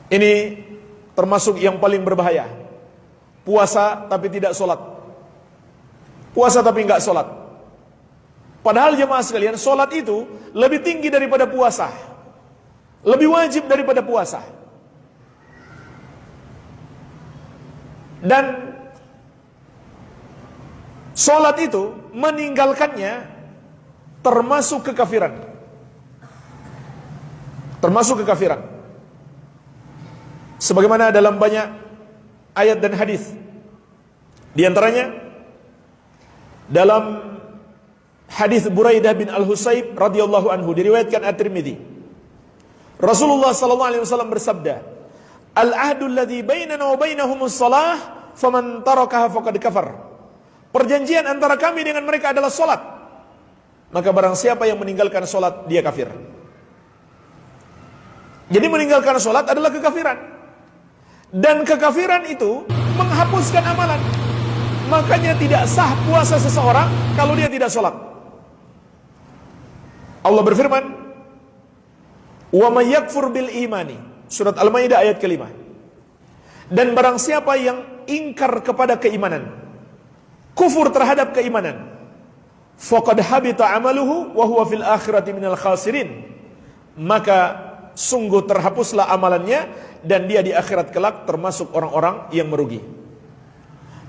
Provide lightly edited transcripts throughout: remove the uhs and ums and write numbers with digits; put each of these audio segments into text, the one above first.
Ini termasuk yang paling berbahaya. Puasa tapi tidak sholat. Puasa tapi enggak sholat. Padahal jemaah sekalian, sholat itu lebih tinggi daripada puasa, lebih wajib daripada puasa. Dan sholat itu meninggalkannya termasuk kekafiran. Termasuk kekafiran. Sebagaimana dalam banyak ayat dan hadis. Di antaranya dalam hadis Buraidah bin Al-Husayb radhiyallahu anhu diriwayatkan At-Tirmidzi. Rasulullah sallallahu alaihi wasallam bersabda, "Al-ahdu alladhi bainana wa bainahumus shalah, faman tarakaha faqad kafar." Perjanjian antara kami dengan mereka adalah salat. Maka barang siapa yang meninggalkan salat, dia kafir. Jadi meninggalkan salat adalah kekafiran. Dan kekafiran itu menghapuskan amalan. Makanya tidak sah puasa seseorang kalau dia tidak sholat. Allah berfirman, "Wa may yakfur bil imani." Surat Al-Maidah ayat ke-5. Dan barang siapa yang ingkar kepada keimanan, kufur terhadap keimanan, faqad habita amaluhu wa huwa fil akhirati minal khasirin. Maka sungguh terhapuslah amalannya dan dia di akhirat kelak termasuk orang-orang yang merugi.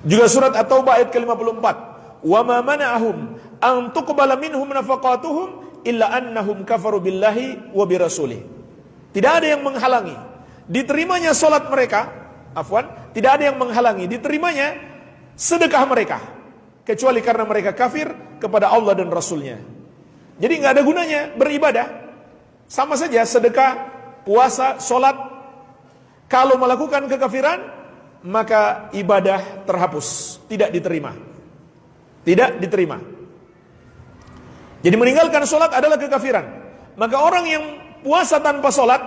Juga surat At-Taubah ayat ke-54, "Wa ma mana'ahum an tuqbala minhum nafaqatuhum illa annahum kafaru billahi wa birasulihi." Tidak ada yang menghalangi diterimanya salat mereka, tidak ada yang menghalangi diterimanya sedekah mereka kecuali karena mereka kafir kepada Allah dan Rasulnya. Jadi nggak ada gunanya beribadah. Sama saja sedekah, puasa, salat. Kalau melakukan kekafiran, maka ibadah terhapus, tidak diterima. Tidak diterima. Jadi meninggalkan sholat adalah kekafiran. Maka orang yang puasa tanpa sholat,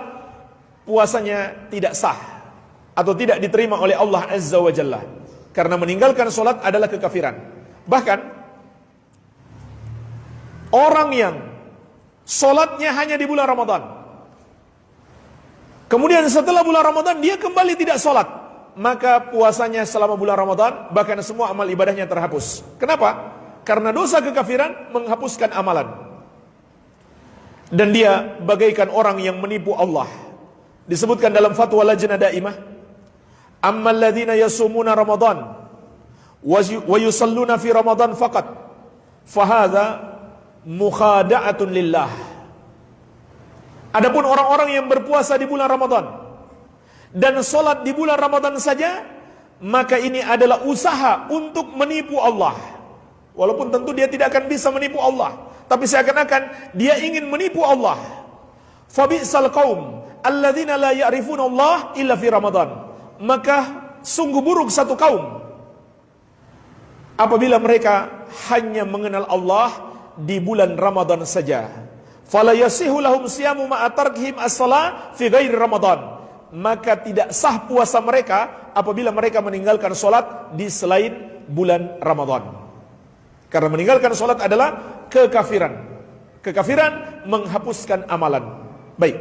puasanya tidak sah atau tidak diterima oleh Allah Azza wa Jalla. Karena meninggalkan sholat adalah kekafiran. Bahkan orang yang sholatnya hanya di bulan Ramadan, kemudian setelah bulan Ramadan dia kembali tidak sholat, maka puasanya selama bulan Ramadan, bahkan semua amal ibadahnya terhapus. Kenapa? Karena dosa kekafiran menghapuskan amalan. Dan dia bagaikan orang yang menipu Allah. Disebutkan dalam fatwa Lajnah Daimah, "Ammal ladzina yasumuna Ramadan wa yusalluna fi Ramadan faqat, fahadza mukhada'atun lillah." Adapun orang-orang yang berpuasa di bulan Ramadan dan sholat di bulan Ramadan saja, maka ini adalah usaha untuk menipu Allah. Walaupun tentu dia tidak akan bisa menipu Allah, tapi seakan-akan dia ingin menipu Allah. Fabi'sal qaum alladzina la ya'rifuna Allah illa fi Ramadan. Maka sungguh buruk satu kaum apabila mereka hanya mengenal Allah di bulan Ramadan saja. Fala yasihu lahum siyamu ma'a tarkihim as-shalah fi ghairi Ramadan. Maka tidak sah puasa mereka apabila mereka meninggalkan salat di selain bulan Ramadan. Karena meninggalkan salat adalah kekafiran. Kekafiran menghapuskan amalan. Baik.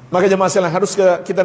Maka jemaah sekalian harus kita